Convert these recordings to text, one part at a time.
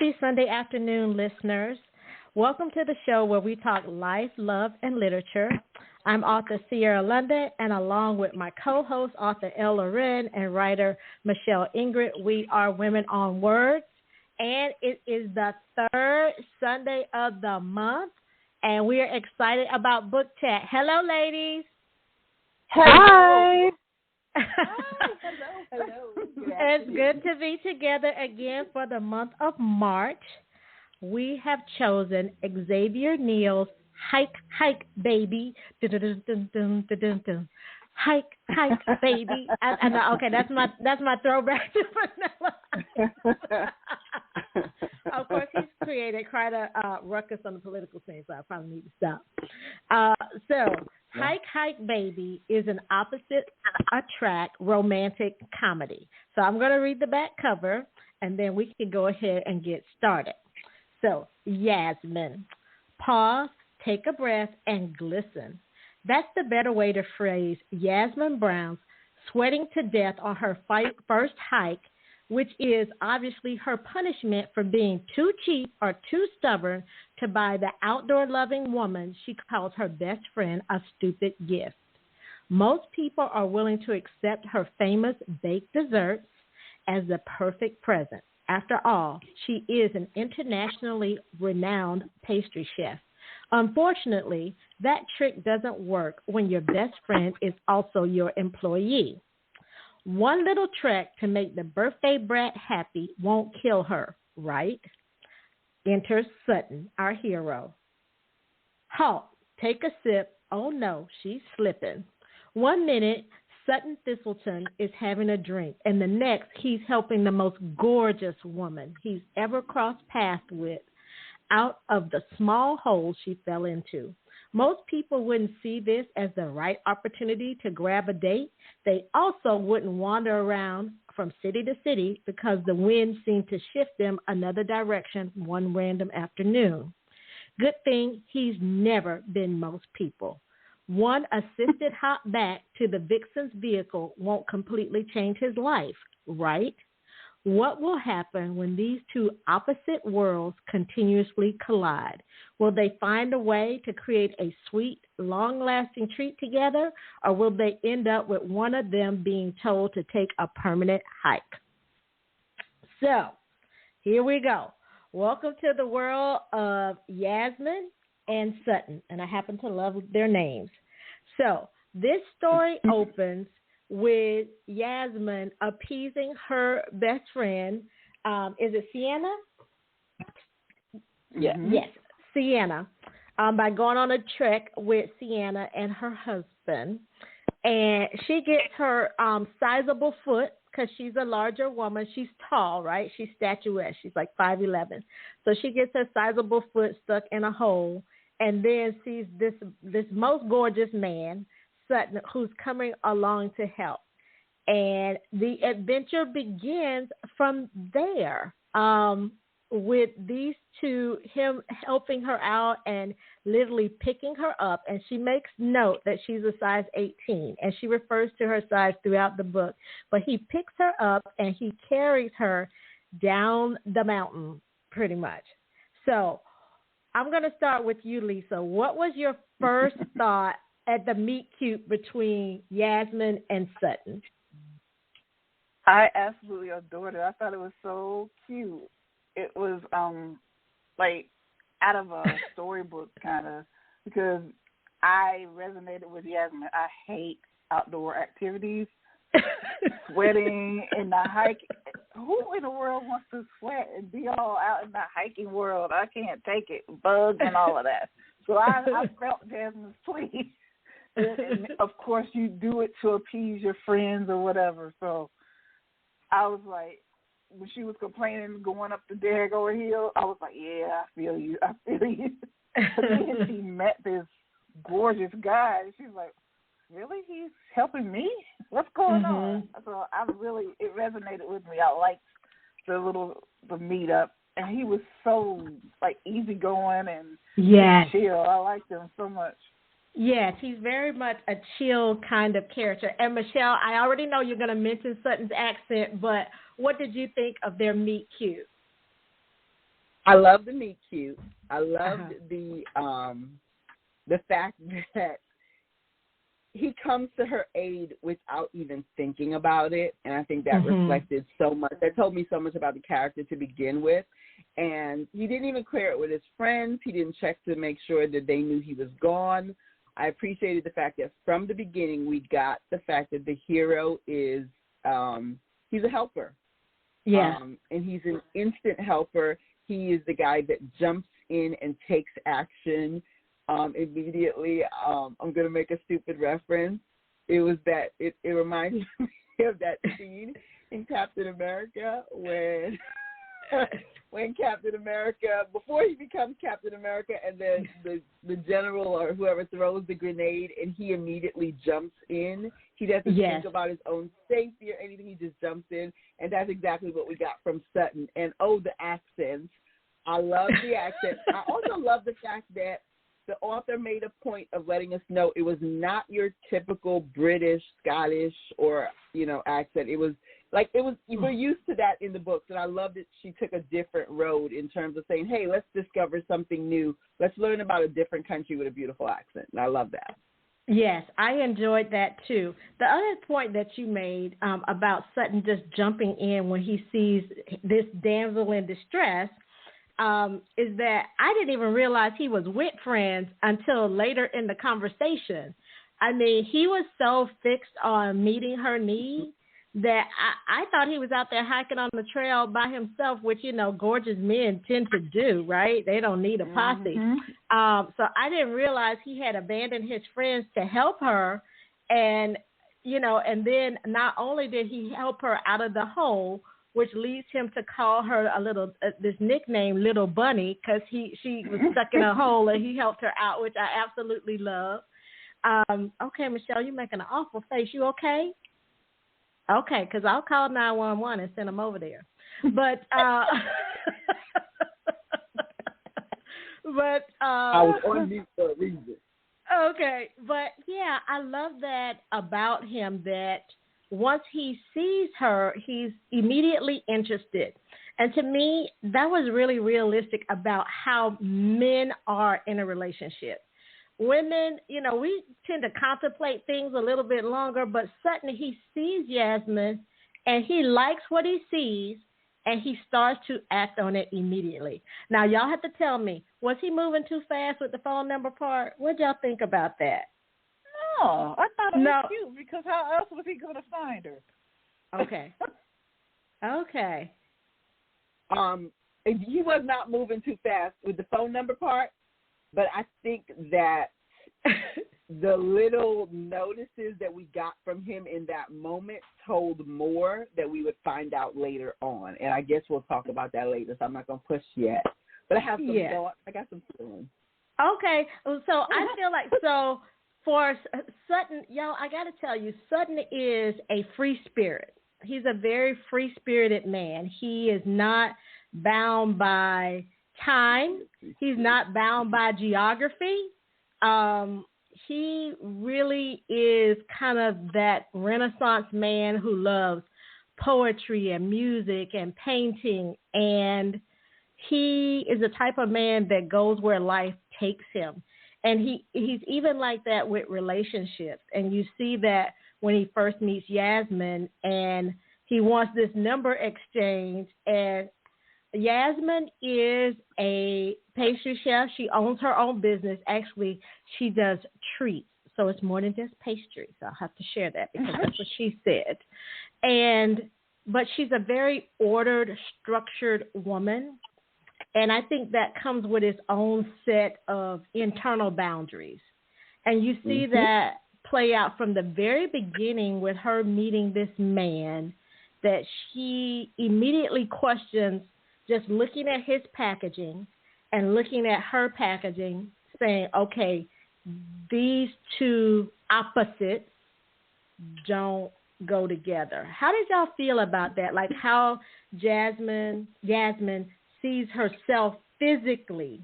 Happy Sunday afternoon, listeners. Welcome to the show where we talk life, love, and literature. I'm author Sierra London, and along with my co-host, author Elle Loren, and writer Michelle Ingrid, we are Women on Words. And it is the third Sunday of the month, and we are excited about book chat. Hello, ladies. Hi. Hello. It's good to be together again for the month of March. We have chosen Xavier Neal's Hike, Baby. Dun, dun, dun, dun, dun, dun, dun. Hike, Baby. Okay, that's my throwback to vanilla. Of course, he's created quite a ruckus on the political scene, so I probably need to stop. Hike, Baby is an opposite attract romantic comedy. So I'm going to read the back cover, and then we can go ahead and get started. So, Yasmine, pause, take a breath, and glisten. That's the better way to phrase Yasmine Brown's sweating to death on her first hike, which is obviously her punishment for being too cheap or too stubborn to buy the outdoor-loving woman she calls her best friend a stupid gift. Most people are willing to accept her famous baked desserts as the perfect present. After all, she is an internationally renowned pastry chef. Unfortunately, that trick doesn't work when your best friend is also your employee. One little trick to make the birthday brat happy won't kill her, right? Enter Sutton, our hero. Halt, take a sip. Oh no, she's slippin'. 1 minute, Sutton Thisleton is having a drink, and the next, he's helping the most gorgeous woman he's ever crossed paths with out of the small hole she fell into. Most people wouldn't see this as the right opportunity to grab a date. They also wouldn't wander around from city to city because the wind seemed to shift them another direction one random afternoon. Good thing he's never been most people. One assisted hop back to the vixen's vehicle won't completely change his life, right? What will happen when these two opposite worlds continuously collide? Will they find a way to create a sweet, long-lasting treat together, or will they end up with one of them being told to take a permanent hike? So, here we go. Welcome to the world of Yasmine and Sutton, and I happen to love their names. So, this story opens with Yasmine appeasing her best friend. Is it Sienna? Yeah. Yes, Sienna. By going on a trek with Sienna and her husband. And she gets her sizable foot because she's a larger woman. She's tall, right? She's statuesque. She's like 5'11". So she gets her sizable foot stuck in a hole and then sees this most gorgeous man, Sutton, who's coming along to help. And the adventure begins from there with these two, him helping her out and literally picking her up. And she makes note that she's a size 18, and she refers to her size throughout the book. But he picks her up, and he carries her down the mountain pretty much. So I'm going to start with you, Lisa. What was your first thought at the meet cute between Yasmine and Sutton? I absolutely adored it. I thought it was so cute. It was like out of a storybook kind of, because I resonated with Yasmine. I hate outdoor activities, sweating in the hike. Who in the world wants to sweat and be all out in the hiking world? I can't take it. Bugs and all of that. So I felt Yasmine's plea. And of course, you do it to appease your friends or whatever. So I was like, when she was complaining going up the daggone hill, I was like, yeah, I feel you. And then she met this gorgeous guy, and she's like, really? He's helping me? What's going on? So it resonated with me. I liked the meetup, and he was so like easygoing and chill. I liked him so much. Yes, he's very much a chill kind of character. And Michelle, I already know you're going to mention Sutton's accent, but what did you think of their meet cute? I love the meet cute. I loved the fact that he comes to her aid without even thinking about it, and I think that reflected so much. That told me so much about the character to begin with. And he didn't even clear it with his friends. He didn't check to make sure that they knew he was gone. I appreciated the fact that from the beginning we got the fact that the hero is he's a helper. Yeah. And he's an instant helper. He is the guy that jumps in and takes action immediately. I'm going to make a stupid reference. It was that it reminded me of that scene in Captain America when Captain America, before he becomes Captain America, and then the general or whoever throws the grenade, and he immediately jumps in. He doesn't think about his own safety or anything. He just jumps in, and that's exactly what we got from Sutton. And, the accents. I love the accent. I also love the fact that the author made a point of letting us know it was not your typical British, Scottish, or, accent. It was we're used to that in the books, and I love that she took a different road in terms of saying, hey, let's discover something new. Let's learn about a different country with a beautiful accent, and I love that. Yes, I enjoyed that too. The other point that you made about Sutton just jumping in when he sees this damsel in distress is that I didn't even realize he was with friends until later in the conversation. I mean, he was so fixed on meeting her need that I thought he was out there hiking on the trail by himself, which, gorgeous men tend to do, right? They don't need a posse. So I didn't realize he had abandoned his friends to help her. And, and then not only did he help her out of the hole, which leads him to call her a little, this nickname, Little Bunny, because she was stuck in a hole and he helped her out, which I absolutely love. Okay, Michelle, you're making an awful face. You okay? Okay, because I'll call 911 and send them over there. But I was on mute for a reason. Okay, but yeah, I love that about him, that once he sees her, he's immediately interested. And to me, that was really realistic about how men are in a relationship. Women, we tend to contemplate things a little bit longer, but Sutton, he sees Yasmine and he likes what he sees and he starts to act on it immediately. Now, y'all have to tell me, was he moving too fast with the phone number part? What y'all think about that? No, I thought it was cute because how else was he going to find her? Okay. Okay. He was not moving too fast with the phone number part. But I think that the little notices that we got from him in that moment told more that we would find out later on. And I guess we'll talk about that later, so I'm not going to push yet. But I have some thoughts. I got some feelings. Okay. So I feel like, for Sutton, y'all, I got to tell you, Sutton is a free spirit. He's a very free-spirited man. He is not bound by time. He's not bound by geography. He really is kind of that Renaissance man who loves poetry and music and painting, and he is the type of man that goes where life takes him. And he's even like that with relationships. And you see that when he first meets Yasmine and he wants this number exchange, and Yasmine is a pastry chef. She owns her own business. Actually, she does treats. So it's more than just pastry. So I'll have to share that because that's what she said. But she's a very ordered, structured woman. And I think that comes with its own set of internal boundaries. And you see that play out from the very beginning with her meeting this man, that she immediately questions just looking at his packaging and looking at her packaging, saying, okay, these two opposites don't go together. How did y'all feel about that? Like how Yasmine sees herself physically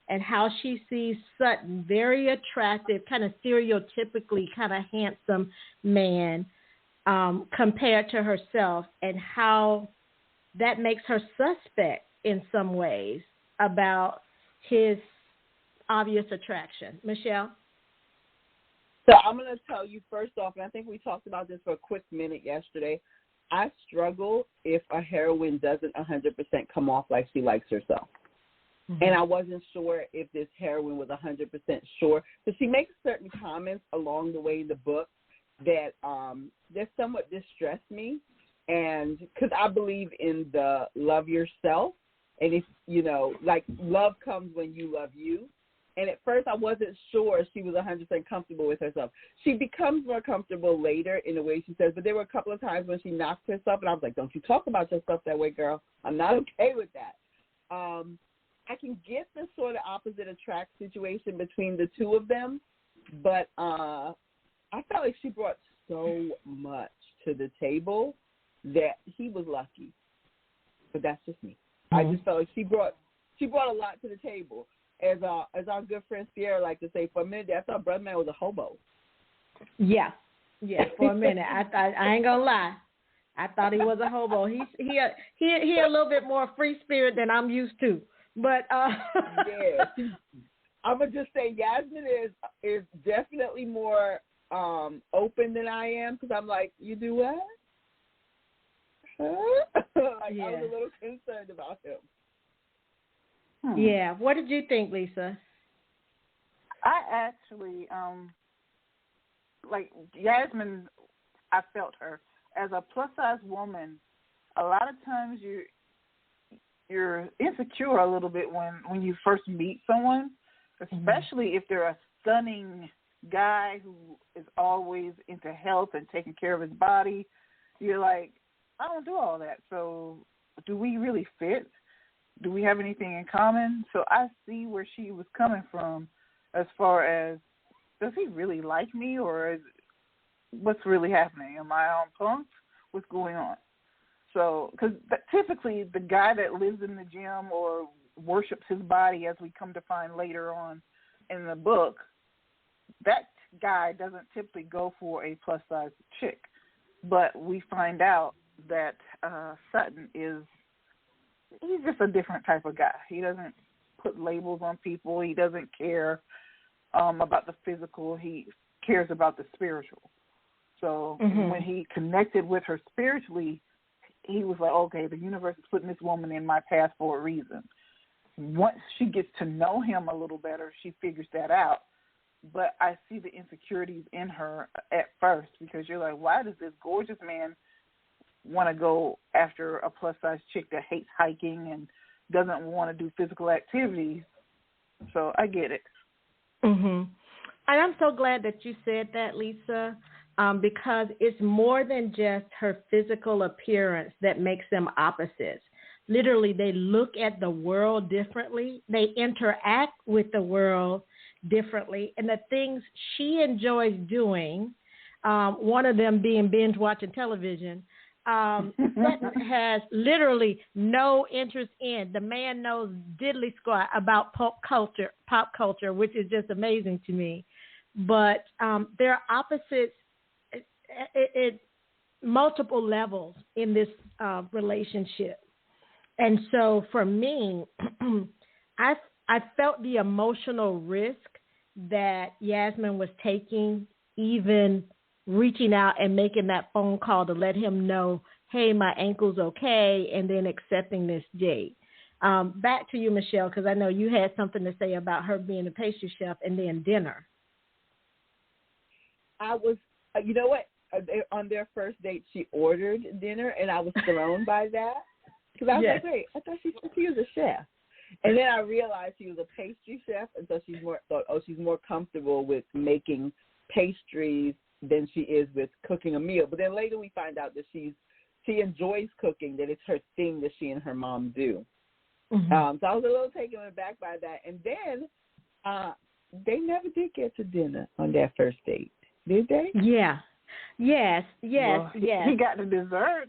and how she sees Sutton, very attractive, kind of stereotypically kind of handsome man compared to herself, and how that makes her suspect in some ways. about his obvious attraction? Michelle? So I'm going to tell you first off, and I think we talked about this for a quick minute yesterday, I struggle if a heroine doesn't 100% come off like she likes herself. Mm-hmm. And I wasn't sure if this heroine was 100% sure. But she makes certain comments along the way in the book that somewhat distress me. And because I believe in the love yourself. And if, like love comes when you love you. And at first I wasn't sure she was 100% comfortable with herself. She becomes more comfortable later in the way she says, but there were a couple of times when she knocked herself, and I was like, don't you talk about yourself that way, girl. I'm not okay with that. I can get the sort of opposite attract situation between the two of them, but I felt like she brought so much to the table that he was lucky. But that's just me. Mm-hmm. I just felt like she brought a lot to the table. As our good friend Sierra liked to say, for a minute, I thought Brother Man was a hobo. Yeah, for a minute. I ain't gonna lie. I thought he was a hobo. He a little bit more free spirit than I'm used to. But yeah, I'm gonna just say Yasmine is definitely more open than I am, because I'm like, you do what? Like, yeah. I was a little concerned about him. Yeah. What did you think, Lisa? I actually, like Yasmine, I felt her. As a plus-size woman, a lot of times you're insecure a little bit when you first meet someone, especially if they're a stunning guy who is always into health and taking care of his body. You're like, I don't do all that, so do we really fit? Do we have anything in common? So I see where she was coming from as far as, does he really like me, or what's really happening? Am I on punked? What's going on? So, because typically the guy that lives in the gym or worships his body, as we come to find later on in the book, that guy doesn't typically go for a plus-size chick. But we find out that Sutton he's just a different type of guy. He doesn't put labels on people. He doesn't care about the physical. He cares about the spiritual. So when he connected with her spiritually, he was like, okay, the universe is putting this woman in my path for a reason. Once she gets to know him a little better, she figures that out. But I see the insecurities in her at first, because you're like, why does this gorgeous man want to go after a plus-size chick that hates hiking and doesn't want to do physical activities? So I get it. And I'm so glad that you said that, Lisa, because it's more than just her physical appearance that makes them opposites. Literally, they look at the world differently. They interact with the world differently. And the things she enjoys doing, one of them being binge watching television, Sutton has literally no interest in. The man knows diddly squat about pop culture, which is just amazing to me. But there are opposites at multiple levels in this relationship. And so for me, I felt the emotional risk that Yasmine was taking, even reaching out and making that phone call to let him know, hey, my ankle's okay, and then accepting this date. Back to you, Michelle, because I know you had something to say about her being a pastry chef and then dinner. I was, you know what, on their first date, she ordered dinner, and I was thrown by that. Because I was like, wait, I thought she was a chef. And then I realized she was a pastry chef, and so she's more comfortable with making pastries than she is with cooking a meal. But then later we find out that she enjoys cooking, that it's her thing that she and her mom do. So I was a little taken aback by that. And then they never did get to dinner on their first date, did they? Yeah. Yes. Well, he got the dessert.